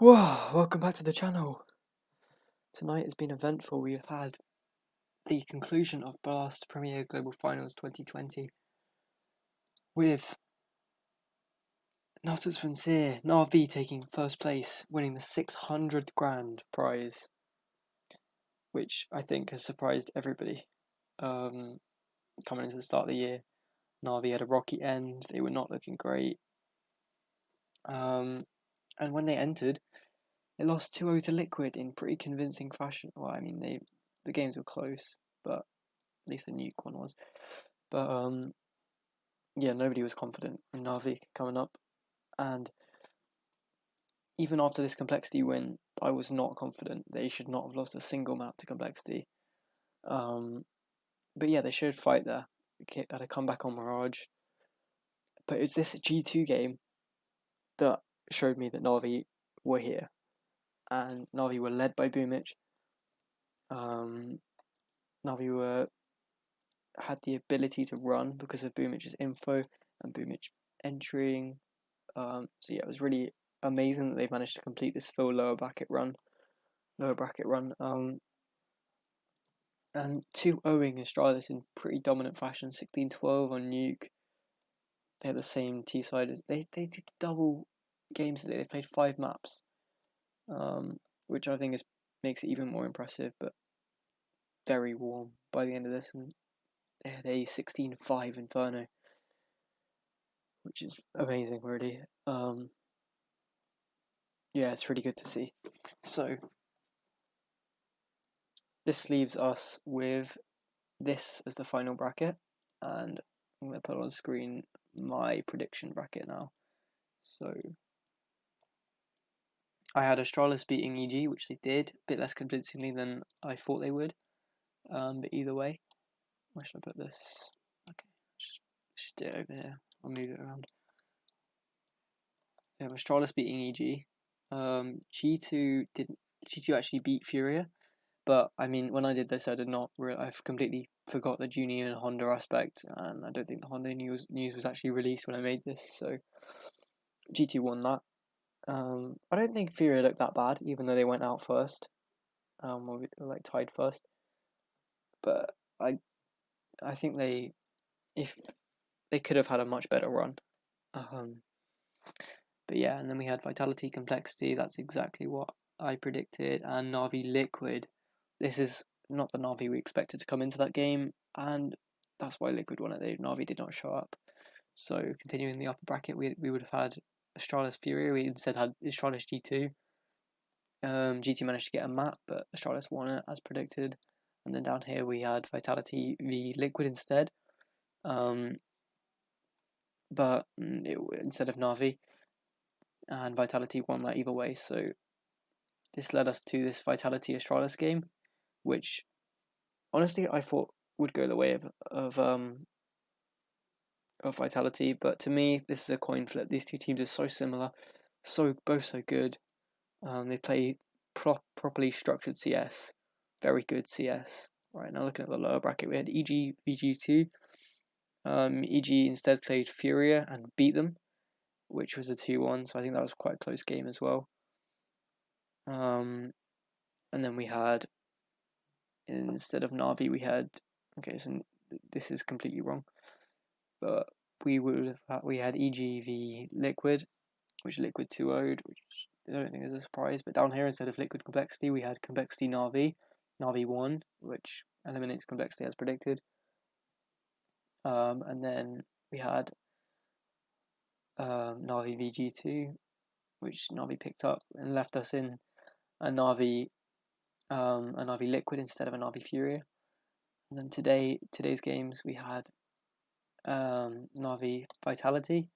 Whoa, welcome back to the channel. Tonight has been eventful. We have had the conclusion of Blast Premier Global Finals 2020 with Nutters Sincere, NAVI taking first place, winning the 600 grand prize, which I think has surprised everybody. Coming into the start of the year, NAVI had a rocky end, they were not looking great. And when they entered, they lost 2-0 to Liquid in pretty convincing fashion. Well, I mean, the games were close, but at least the nuke one was. But yeah, nobody was confident in NAVI coming up, and even after this Complexity win, I was not confident. They should not have lost a single map to Complexity. But yeah, they showed fight there. They had a comeback on Mirage, but it was this G2 game that showed me that NAVI were here, and NAVI were led by Boomich. NAVI had the ability to run because of Boomich's info and Boomich entering. So yeah, it was really amazing that they've managed to complete this full lower bracket run. And 2-0ing Astralis in pretty dominant fashion, 16-12 on Nuke. They had the same T side as they did double games today. They played 5 maps, which I think makes it even more impressive. But very warm by the end of this, and they had a 16-5 Inferno, which is amazing, really. Yeah, it's really good to see. So this leaves us with this as the final bracket, and I'm going to put on screen my prediction bracket now. So I had Astralis beating EG, which they did, a bit less convincingly than I thought they would. But either way, where should I put this? Okay, just do it over here. I'll move it around. Yeah, Astralis beating EG. G2 actually beat Furia, but I mean, when I did this, I did not. I've completely forgot the Junior and Honda aspect, and I don't think the Honda news was actually released when I made this. So G2 won that. I don't think Furia looked that bad, even though they went out first. Or like tied first. But I think if they could have had a much better run. But yeah, and then we had Vitality, Complexity. That's exactly what I predicted, and NAVI Liquid. This is not the NAVI we expected to come into that game, and that's why Liquid won it. NAVI did not show up. So continuing the upper bracket, we would have had Astralis Furia. We instead had Astralis G2. G2 managed to get a map, but Astralis won it as predicted. And then down here we had Vitality v Liquid instead. But instead of NAVI, and Vitality won that either way. So this led us to this Vitality Astralis game, which honestly I thought would go the way of Vitality, but to me this is a coin flip. These two teams are so similar, both so good. They play properly structured CS, very good CS. Right, now looking at the lower bracket, we had EG VG2. EG instead played Furia and beat them, which was a 2-1, so I think that was quite a close game as well. And then we had, instead of NAVI, we had, okay, so this is completely wrong, but we had EG v Liquid, which Liquid 2-0'd, which I don't think is a surprise. But down here, instead of Liquid Complexity, we had Complexity NAVI. NAVI won, which eliminates Complexity as predicted. And then we had NAVI VG2, which NAVI picked up and left us in a NAVI Liquid instead of a NAVI Furia. And then today's games, we had NAVI Vitality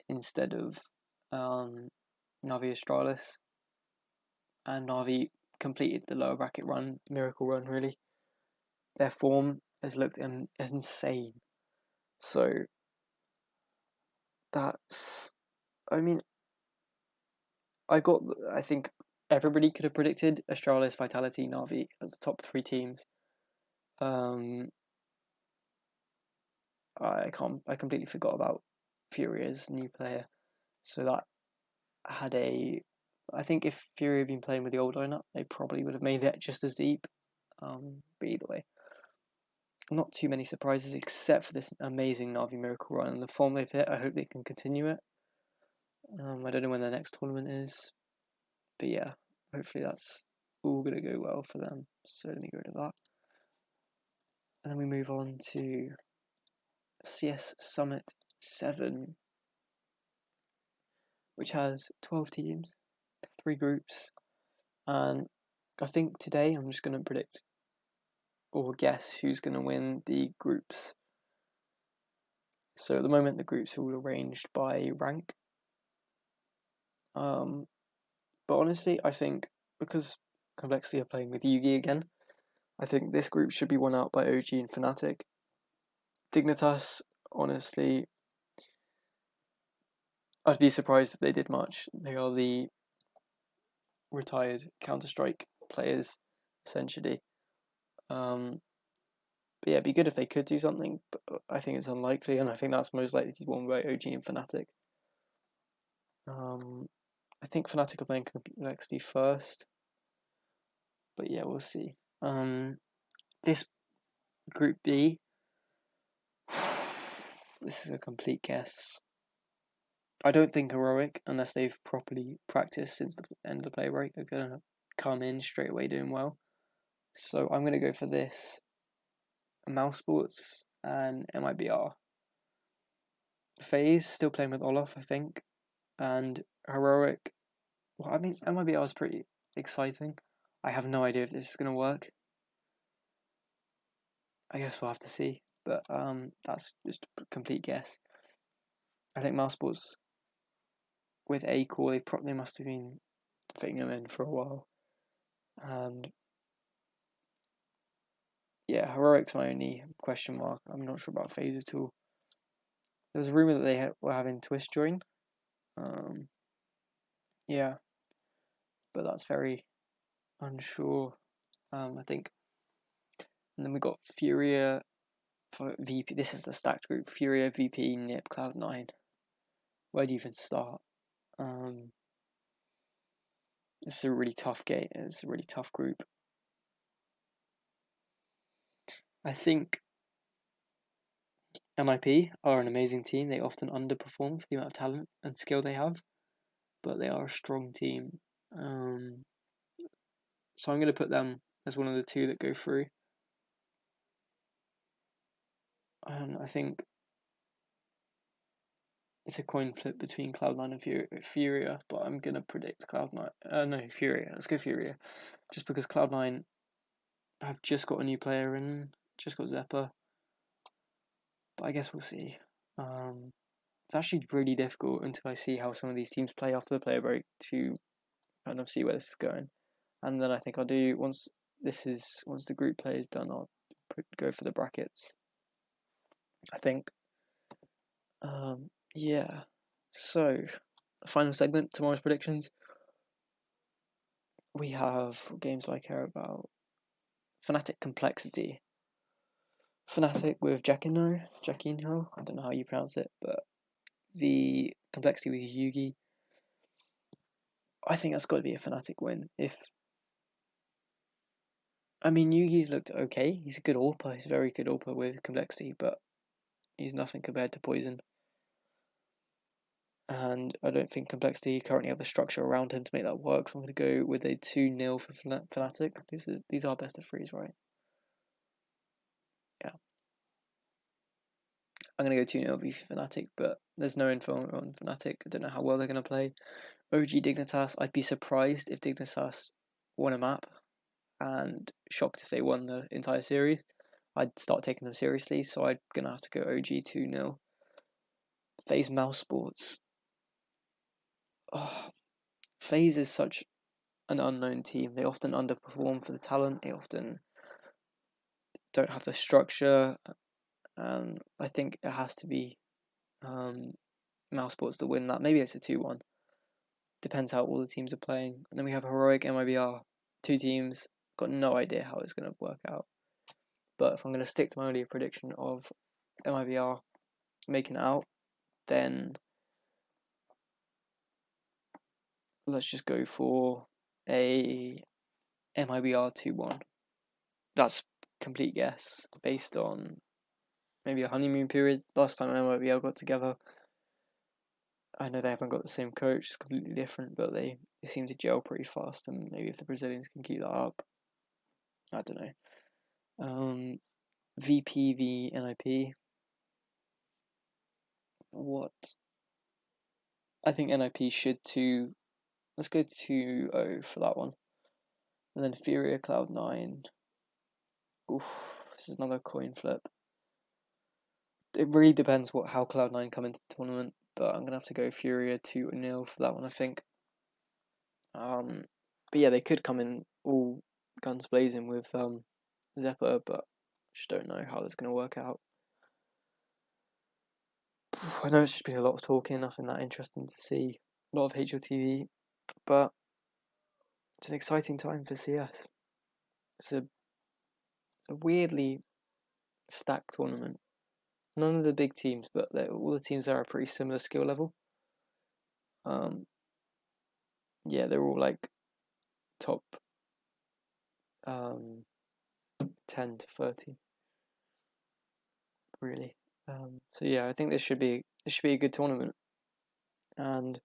instead of NAVI Astralis, and NAVI completed the lower bracket run, miracle run really. Their form has looked insane. So that's, I mean, I think everybody could have predicted Astralis, Vitality, NAVI as the top 3 teams. I completely forgot about Furia's new player, so that had a I think if Furia had been playing with the old lineup, they probably would have made it just as deep. But either way, not too many surprises except for this amazing Navi Miracle run and the form they've hit. I hope they can continue it. I don't know when their next tournament is, but yeah, hopefully that's all going to go well for them. So let me get rid of that. And then we move on to CS Summit 7, which has 12 teams, 3 groups, and I think today I'm just going to predict or guess who's going to win the groups. So at the moment the groups are all arranged by rank. But honestly, I think because Complexity are playing with Yugi again, I think this group should be won out by OG and Fnatic. Dignitas, honestly, I'd be surprised if they did much. They are the retired Counter-Strike players, essentially. But yeah, it'd be good if they could do something, but I think it's unlikely, and I think that's most likely to be won by OG and Fnatic. I think Fnatic are playing Complexity first, but yeah, we'll see. This Group B, this is a complete guess. I don't think Heroic, unless they've properly practiced since the end of the play break, are going to come in straight away doing well. So I'm going to go for this. Mousesports and MIBR. FaZe still playing with Olaf, I think. And Heroic, well, I mean, MIBR is pretty exciting. I have no idea if this is going to work. I guess we'll have to see. But that's just a complete guess. I think Mousesports with A core, they must have been fitting them in for a while. And yeah, Heroic's my only question mark. I'm not sure about FaZe at all. There was a rumour that they were having Twist join. Yeah, but that's very unsure. I think. And then we got Furia for VP. This is the stacked group. Furia, VP, NIP, Cloud9. Where do you even start? This is a really tough game. It's a really tough group. I think MIP are an amazing team. They often underperform for the amount of talent and skill they have, but they are a strong team. So I'm going to put them as one of the 2 that go through. And I think it's a coin flip between Cloud9 and Furia, but I'm going to predict Cloud9. No, Furia. Let's go Furia. Just because Cloud9 have just got a new player in, just got Zeppa. But I guess we'll see. It's actually really difficult until I see how some of these teams play after the player break to kind of see where this is going. And then I think I'll do, once the group play is done, I'll go for the brackets, I think. Yeah. So, final segment, tomorrow's predictions. We have games I care about. Fnatic Complexity. Fnatic with Jacquinho, I don't know how you pronounce it, but the Complexity with Yugi. I think that's got to be a Fnatic win. Yugi's looked okay. He's a good AWPer. He's a very good AWPer with Complexity, but he's nothing compared to Poison. And I don't think Complexity currently have the structure around him to make that work, so I'm going to go with a 2-0 for Fnatic. These are best of 3s, right? Yeah. I'm going to go 2-0 for Fnatic, but there's no info on Fnatic. I don't know how well they're going to play. OG Dignitas, I'd be surprised if Dignitas won a map, and shocked if they won the entire series. I'd start taking them seriously, so I'm going to have to go OG 2-0. FaZe Mousesports. FaZe is such an unknown team. They often underperform for the talent. They often don't have the structure. I think it has to be Mousesports to win that. Maybe it's a 2-1. Depends how all the teams are playing. And then we have Heroic, MIBR. 2 teams. Got no idea how it's going to work out. But if I'm going to stick to my earlier prediction of MIBR making it out, then let's just go for a MIBR 2-1. That's complete guess based on maybe a honeymoon period. Last time MIBR got together, I know they haven't got the same coach, it's completely different, but they seem to gel pretty fast, and maybe if the Brazilians can keep that up, I don't know. VP v NIP. What? I think NIP should let's go 2-0 for that one. And then Furia Cloud9. Oof, this is another coin flip. It really depends how Cloud9 come into the tournament, but I'm gonna have to go Furia 2-0 for that one, I think. But yeah, they could come in all guns blazing with Zeppa, but just don't know how that's gonna work out. I know it's just been a lot of talking, nothing that interesting to see. A lot of HLTV, but it's an exciting time for CS. It's a weirdly stacked tournament. None of the big teams, but all the teams there are pretty similar skill level. Yeah, they're all like top 10 to 30, really. So yeah, I think this should be a good tournament, and it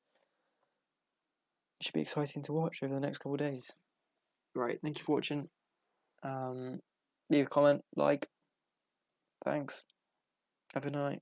should be exciting to watch over the next couple of days. Right, thank you for watching. Leave a comment, like. Thanks. Have a good night.